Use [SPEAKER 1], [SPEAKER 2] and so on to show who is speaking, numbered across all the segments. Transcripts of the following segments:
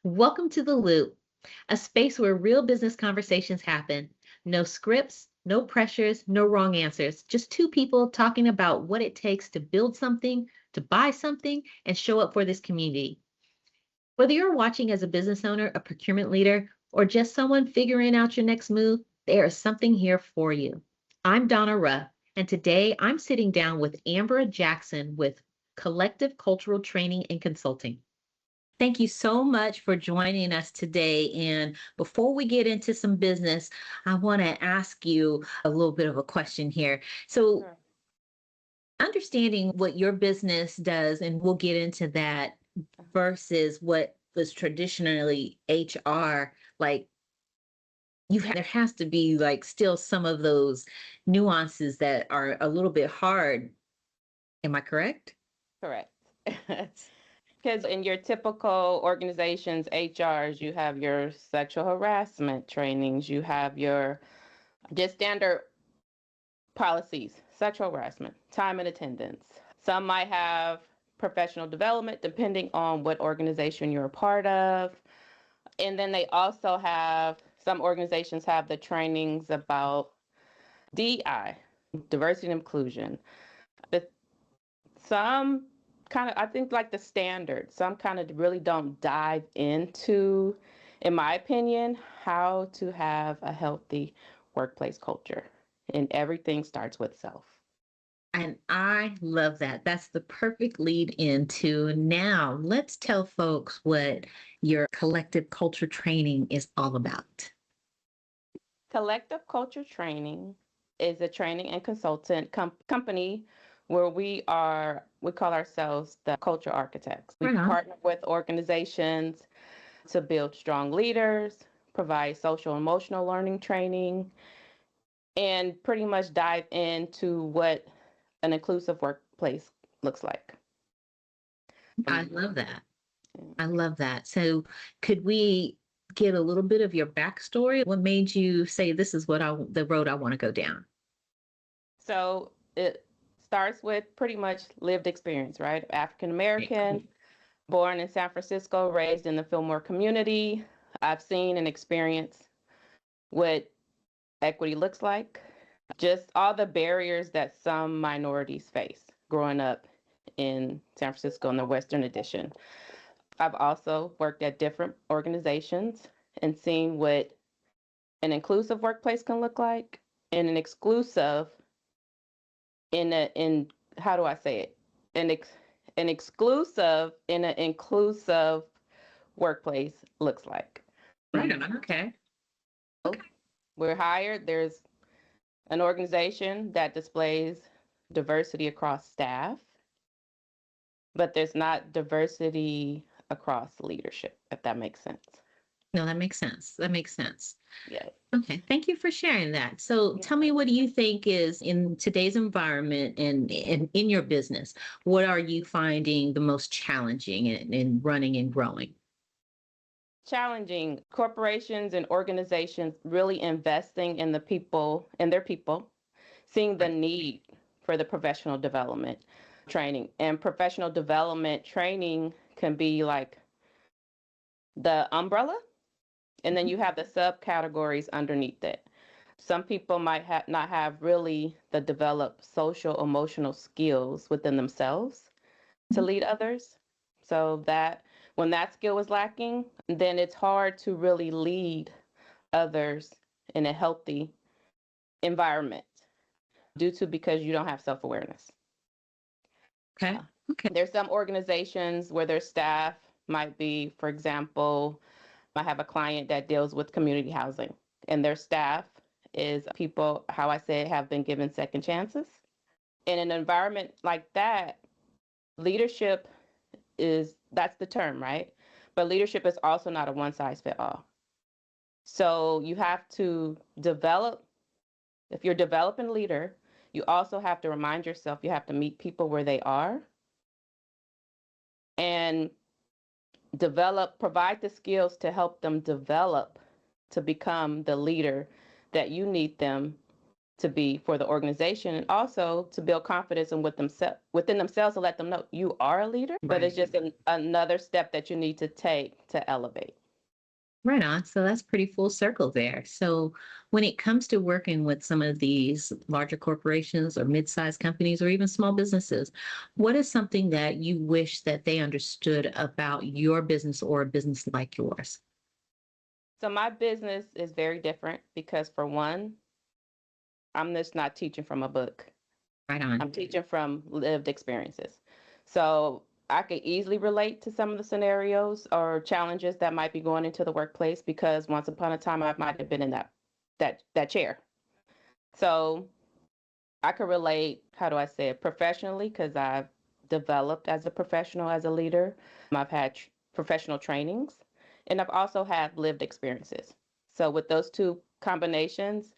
[SPEAKER 1] Welcome to The Loop, a space where real business conversations happen. No scripts, no pressures, no wrong answers. Just two people talking about what it takes to build something, to buy something, and show up for this community. Whether you're watching as a business owner, a procurement leader, or just someone figuring out your next move, there is something here for you. I'm Donna Ruff, and today I'm sitting down with Ambra Jackson with Collective Cultural Training and Consulting. Thank you so much for joining us today. And before we get into some business, I want to ask you a little bit of a question here. So,
[SPEAKER 2] Sure.
[SPEAKER 1] understanding what your business does, and we'll get into that versus what was traditionally HR, like there has to be like still some of those nuances that are a little bit hard. Am I correct?
[SPEAKER 2] Correct. Because in your typical organizations, HRs, you have your sexual harassment trainings, you have your just standard policies, sexual harassment, time and attendance. Some might have professional development depending on what organization you're a part of. And then they also have, some organizations have the trainings about DI, diversity and inclusion. But some kind of, I think like the standard, some kind of really don't dive into, in my opinion, how to have a healthy workplace culture. And everything starts with self.
[SPEAKER 1] And I love that. That's the perfect lead into now. Let's tell folks what your collective culture training is all about.
[SPEAKER 2] Collective Culture Training is a training and consultant company where we call ourselves the culture architects. We
[SPEAKER 1] Right on.
[SPEAKER 2] partner with organizations to build strong leaders, provide social emotional learning training, and pretty much dive into what an inclusive workplace looks like.
[SPEAKER 1] I love that. I love that. So, could we get a little bit of your backstory? What made you say this is the road I want to go down?
[SPEAKER 2] So it starts with pretty much lived experience, right? African
[SPEAKER 1] Okay, cool.
[SPEAKER 2] American, born in San Francisco, raised in the Fillmore community. I've seen and experienced what equity looks like, just all the barriers that some minorities face growing up in San Francisco in the Western Addition. I've also worked at different organizations and seen what an inclusive workplace can look like and an exclusive in how do I say it? An exclusive in an inclusive workplace looks like.
[SPEAKER 1] Right on. Okay. Okay.
[SPEAKER 2] We're hired. There's an organization that displays diversity across staff, but there's not diversity across leadership, if that makes sense.
[SPEAKER 1] No, that makes sense. That makes sense.
[SPEAKER 2] Yeah.
[SPEAKER 1] Okay, thank you for sharing that. So tell me, what do you think is in today's environment and in your business, what are you finding the most challenging in running and growing?
[SPEAKER 2] Challenging corporations and organizations really investing in the people and their people, seeing the
[SPEAKER 1] Right.
[SPEAKER 2] need for the professional development training. And professional development training can be like the umbrella, and then
[SPEAKER 1] Mhm.
[SPEAKER 2] you have the subcategories underneath it. Some people might not have really the developed social emotional skills within themselves to lead others. So that when that skill is lacking, then it's hard to really lead others in a healthy environment due to because you don't have self-awareness.
[SPEAKER 1] Okay.
[SPEAKER 2] Uh,
[SPEAKER 1] Okay.
[SPEAKER 2] there's some organizations where their staff might be, for example, I have a client that deals with community housing, and their staff is people, how I say, have been given second chances. In an environment like that, leadership that's the term, right? But leadership is also not a one size fit all. So you have to develop, if you're developing a leader, you also have to remind yourself you have to meet people where they are and provide the skills to help them develop to become the leader that you need them to be for the organization, and also to build confidence in within themselves to let them know you are a leader, but it's
[SPEAKER 1] Right.
[SPEAKER 2] just another step that you need to take to elevate.
[SPEAKER 1] Right on. So that's pretty full circle there. So when it comes to working with some of these larger corporations or mid-sized companies or even small businesses, what is something that you wish that they understood about your business or a business like yours?
[SPEAKER 2] So my business is very different because, for one, I'm just not teaching from a book.
[SPEAKER 1] Right on.
[SPEAKER 2] I'm teaching from lived experiences. So I could easily relate to some of the scenarios or challenges that might be going into the workplace, because once upon a time I might have been in that chair. So I could relate, how do I say it, professionally, because I've developed as a professional, as a leader. I've had professional trainings, and I've also had lived experiences. So with those two combinations,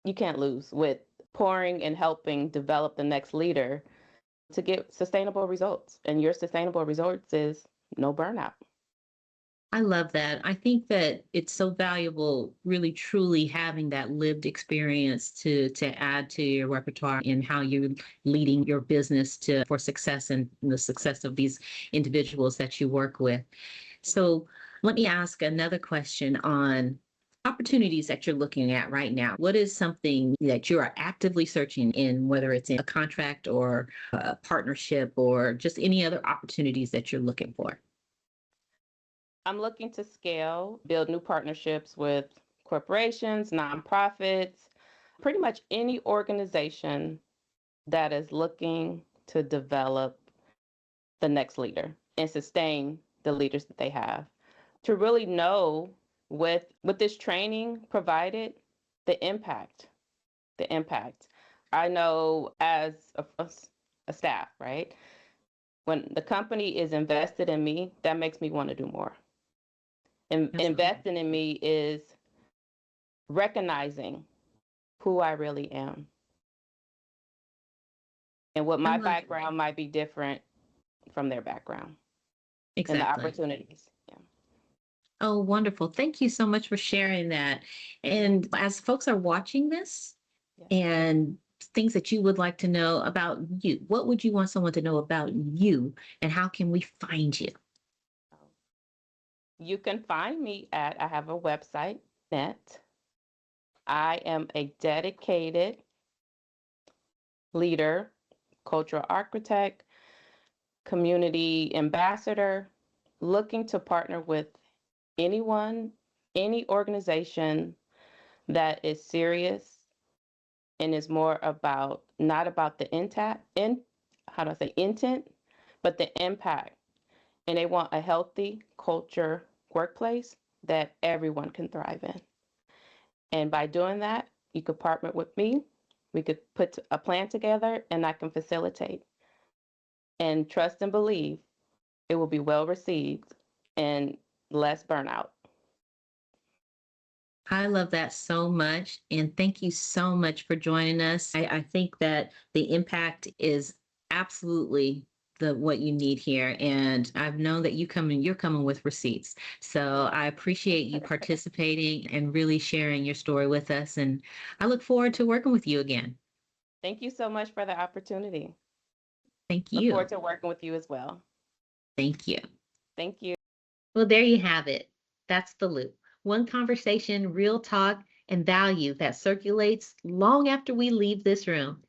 [SPEAKER 2] you can't lose with pouring and helping develop the next leader to get sustainable results. And your sustainable results is no burnout.
[SPEAKER 1] I love that. I think that it's so valuable, really truly having that lived experience to add to your repertoire in how you're leading your business to for success and the success of these individuals that you work with. So let me ask another question on opportunities that you're looking at right now. What is something that you are actively searching in, whether it's in a contract or a partnership or just any other opportunities that you're looking for?
[SPEAKER 2] I'm looking to scale, build new partnerships with corporations, nonprofits, pretty much any organization that is looking to develop the next leader and sustain the leaders that they have. To really know, with this training provided, the impact, the impact. I know as a staff, right? When the company is invested in me, that makes me want to do more. And
[SPEAKER 1] Absolutely.
[SPEAKER 2] investing in me is recognizing who I really am and what
[SPEAKER 1] I
[SPEAKER 2] my
[SPEAKER 1] love
[SPEAKER 2] background might be different from their background and the
[SPEAKER 1] exactly.
[SPEAKER 2] opportunities. Yeah.
[SPEAKER 1] Oh, wonderful. Thank you so much for sharing that. And as folks are watching this
[SPEAKER 2] Yeah.
[SPEAKER 1] and things that you would like to know about you, what would you want someone to know about you and how can we find you?
[SPEAKER 2] You can find me I have a website, net. I am a dedicated leader, cultural architect, community ambassador, looking to partner with anyone, any organization that is serious and is more about, not about the how do I say, intent, but the impact. And they want a healthy culture workplace that everyone can thrive in. And by doing that, you could partner with me. We could put a plan together and I can facilitate. And trust and believe it will be well received and less burnout.
[SPEAKER 1] I love that so much. And thank you so much for joining us. I think that the impact is absolutely the what you need here. And I've known that you're coming with receipts. So I appreciate you participating and really sharing your story with us. And I look forward to working with you again.
[SPEAKER 2] Thank you so much for the opportunity.
[SPEAKER 1] Thank
[SPEAKER 2] Look
[SPEAKER 1] you.
[SPEAKER 2] forward to working with you as well.
[SPEAKER 1] Thank you.
[SPEAKER 2] Thank you.
[SPEAKER 1] Well, there you have it. That's the loop. One conversation, real talk, and value that circulates long after we leave this room.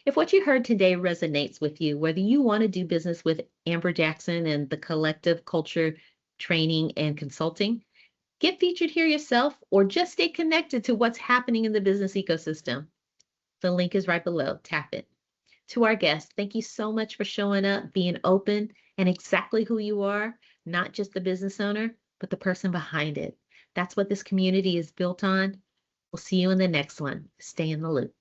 [SPEAKER 1] If what you heard today resonates with you, whether you want to do business with Amber Jackson and the collective culture training and consulting, get featured here yourself, or just stay connected to what's happening in the business ecosystem, the link is right below. Tap it. To our guests, thank you so much for showing up, being open, and exactly who you are, not just the business owner, but the person behind it. That's what this community is built on. We'll see you in the next one. Stay in the loop.